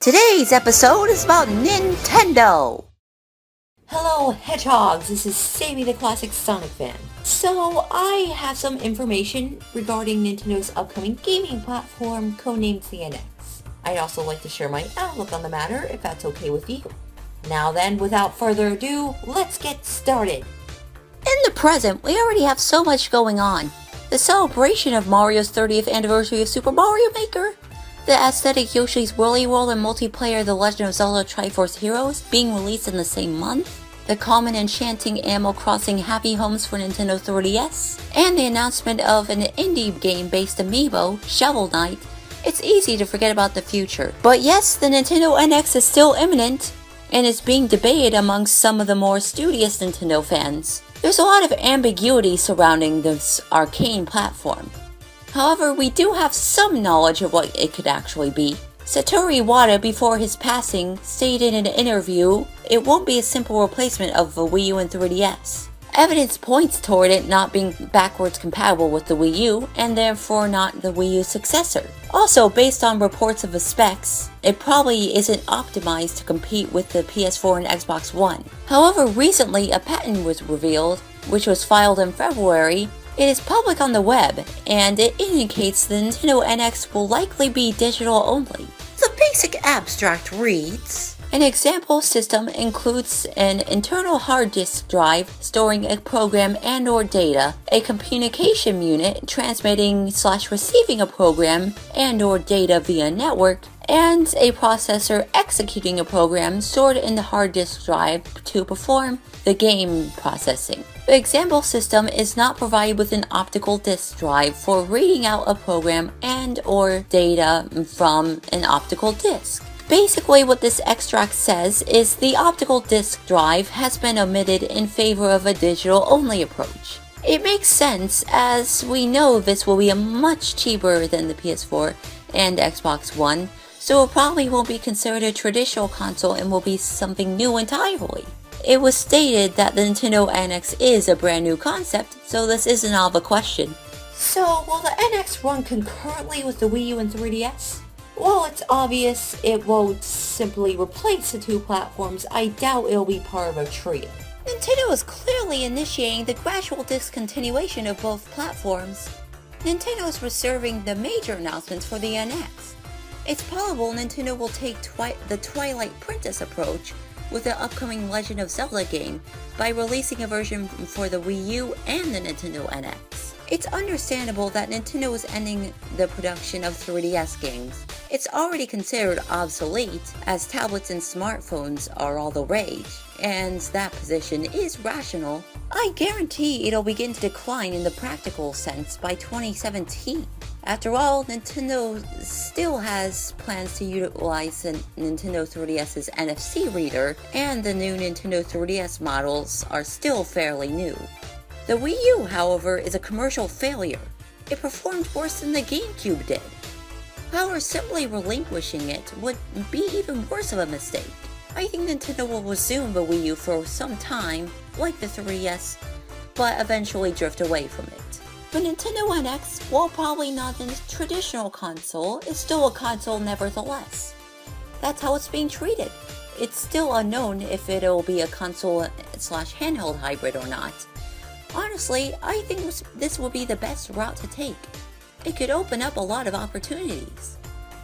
Today's episode is about Nintendo. Hello Hedgehogs, this is Sammy the Classic Sonic fan. So I have some information regarding Nintendo's upcoming gaming platform codenamed the NX. I'd also like to share my outlook on the matter if that's okay with you. Now then, without further ado, let's get started. In the present, we already have so much going on. The celebration of Mario's 30th anniversary of Super Mario Maker, the aesthetic Yoshi's Woolly World and multiplayer The Legend of Zelda Triforce Heroes being released in the same month, the common enchanting Animal Crossing Happy Homes for Nintendo 3DS, and the announcement of an indie game-based amiibo, Shovel Knight. It's easy to forget about the future. But yes, the Nintendo NX is still imminent, and is being debated amongst some of the more studious Nintendo fans. There's a lot of ambiguity surrounding this arcane platform. However, we do have some knowledge of what it could actually be. Satoru Iwata, before his passing, stated in an interview it won't be a simple replacement of the Wii U and 3DS. Evidence points toward it not being backwards compatible with the Wii U, and therefore not the Wii U's successor. Also, based on reports of the specs, it probably isn't optimized to compete with the PS4 and Xbox One. However, recently a patent was revealed, which was filed in February. It is public on the web, and it indicates the Nintendo NX will likely be digital only. The basic abstract reads: an example system includes an internal hard disk drive storing a program and/or data, a communication unit transmitting/receiving a program and/or data via network, and a processor executing a program stored in the hard disk drive to perform the game processing. The example system is not provided with an optical disk drive for reading out a program and/or data from an optical disk. Basically, what this extract says is the optical disk drive has been omitted in favor of a digital-only approach. It makes sense, as we know this will be much cheaper than the PS4 and Xbox One, so it probably won't be considered a traditional console and will be something new entirely. It was stated that the Nintendo NX is a brand new concept, so this isn't out of a question. So, will the NX run concurrently with the Wii U and 3DS? While it's obvious it won't simply replace the two platforms, I doubt it'll be part of a trio. Nintendo is clearly initiating the gradual discontinuation of both platforms. Nintendo is reserving the major announcements for the NX. It's probable Nintendo will take the Twilight Princess approach with the upcoming Legend of Zelda game by releasing a version for the Wii U and the Nintendo NX. It's understandable that Nintendo is ending the production of 3DS games. It's already considered obsolete, as tablets and smartphones are all the rage, and that position is rational. I guarantee it'll begin to decline in the practical sense by 2017. After all, Nintendo still has plans to utilize the Nintendo 3DS's NFC reader, and the new Nintendo 3DS models are still fairly new. The Wii U, however, is a commercial failure. It performed worse than the GameCube did. However, simply relinquishing it would be even worse of a mistake. I think Nintendo will resume the Wii U for some time, like the 3DS, but eventually drift away from it. The Nintendo NX, while probably not a traditional console, is still a console nevertheless. That's how it's being treated. It's still unknown if it'll be a console/handheld hybrid or not. Honestly, I think this will be the best route to take. It could open up a lot of opportunities.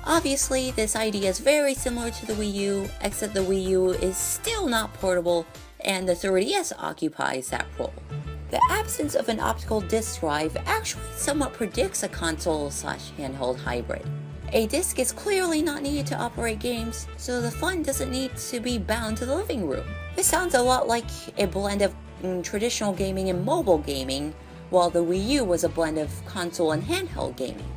Obviously, this idea is very similar to the Wii U, except the Wii U is still not portable, and the 3DS occupies that role. The absence of an optical disc drive actually somewhat predicts a console/handheld hybrid. A disc is clearly not needed to operate games, so the fun doesn't need to be bound to the living room. This sounds a lot like a blend of traditional gaming and mobile gaming, while the Wii U was a blend of console and handheld gaming.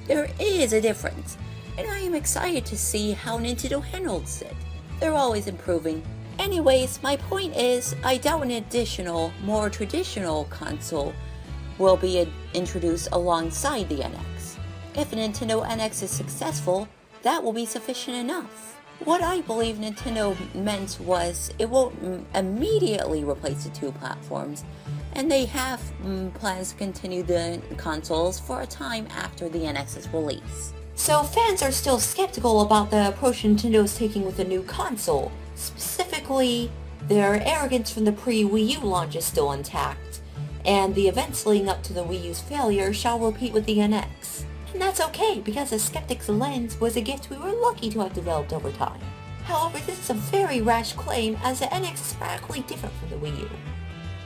There is a difference, and I am excited to see how Nintendo handles it. They're always improving. Anyways, my point is, I doubt an additional, more traditional console will be introduced alongside the NX. If a Nintendo NX is successful, that will be sufficient enough. What I believe Nintendo meant was it won't immediately replace the two platforms, and they have plans to continue the consoles for a time after the NX's release. So fans are still skeptical about the approach Nintendo is taking with the new console. Specifically, their arrogance from the pre-Wii U launch is still intact, and the events leading up to the Wii U's failure shall repeat with the NX. And that's okay, because the skeptic's lens was a gift we were lucky to have developed over time. However, this is a very rash claim, as the NX is radically different from the Wii U.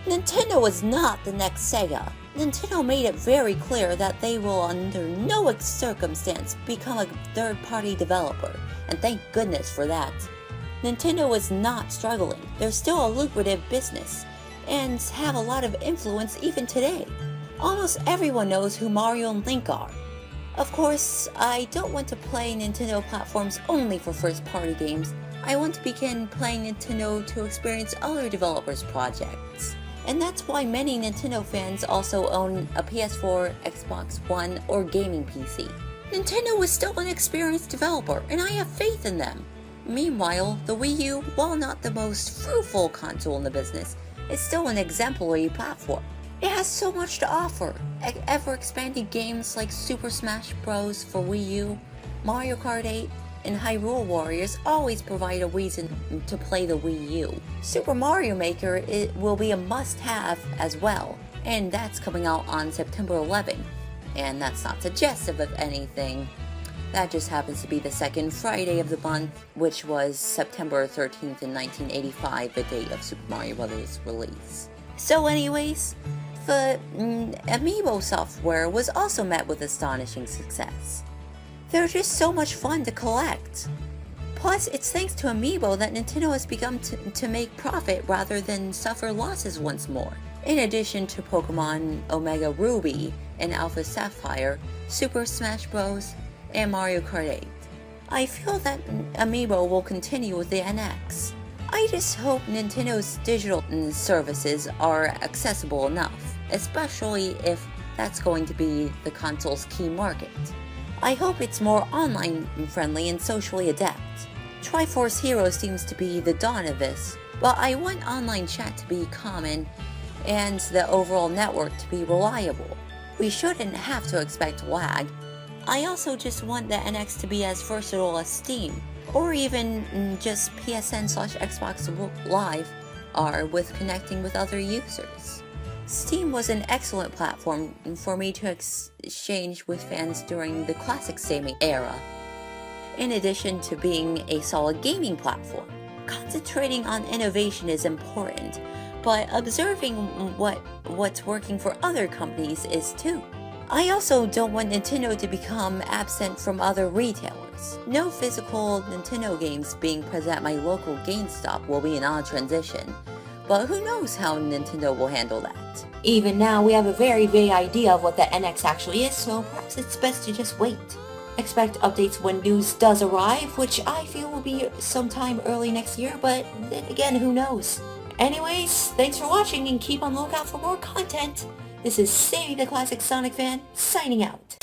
Nintendo is not the next Sega. Nintendo made it very clear that they will under no circumstance become a third-party developer, and thank goodness for that. Nintendo is not struggling. They're still a lucrative business, and have a lot of influence even today. Almost everyone knows who Mario and Link are. Of course, I don't want to play Nintendo platforms only for first-party games. I want to begin playing Nintendo to experience other developers' projects. And that's why many Nintendo fans also own a PS4, Xbox One, or gaming PC. Nintendo is still an experienced developer, and I have faith in them. Meanwhile, the Wii U, while not the most fruitful console in the business, is still an exemplary platform. It has so much to offer. Ever-expanding games like Super Smash Bros. For Wii U, Mario Kart 8, and Hyrule Warriors always provide a reason to play the Wii U. Super Mario Maker will be a must-have as well, and that's coming out on September 11th. And that's not suggestive of anything. That just happens to be the second Friday of the month, which was September 13th in 1985, the date of Super Mario Bros. Release. So anyways, the Amiibo software was also met with astonishing success. They're just so much fun to collect. Plus, it's thanks to Amiibo that Nintendo has begun to make profit rather than suffer losses once more. In addition to Pokemon Omega Ruby and Alpha Sapphire, Super Smash Bros., and Mario Kart 8. I feel that Amiibo will continue with the NX. I just hope Nintendo's digital services are accessible enough, especially if that's going to be the console's key market. I hope it's more online friendly and socially adept. Triforce Heroes seems to be the dawn of this, but I want online chat to be common and the overall network to be reliable. We shouldn't have to expect lag. I also just want the NX to be as versatile as Steam, or even just PSN/Xbox Live are with connecting with other users. Steam was an excellent platform for me to exchange with fans during the classic Sega era, in addition to being a solid gaming platform. Concentrating on innovation is important, but observing what's working for other companies is too. I also don't want Nintendo to become absent from other retailers. No physical Nintendo games being present at my local GameStop will be an odd transition, but who knows how Nintendo will handle that. Even now, we have a very vague idea of what the NX actually is, so perhaps it's best to just wait. Expect updates when news does arrive, which I feel will be sometime early next year, but then again, who knows. Anyways, thanks for watching and keep on the lookout for more content. This is Sammy the Classic Sonic Fan, signing out.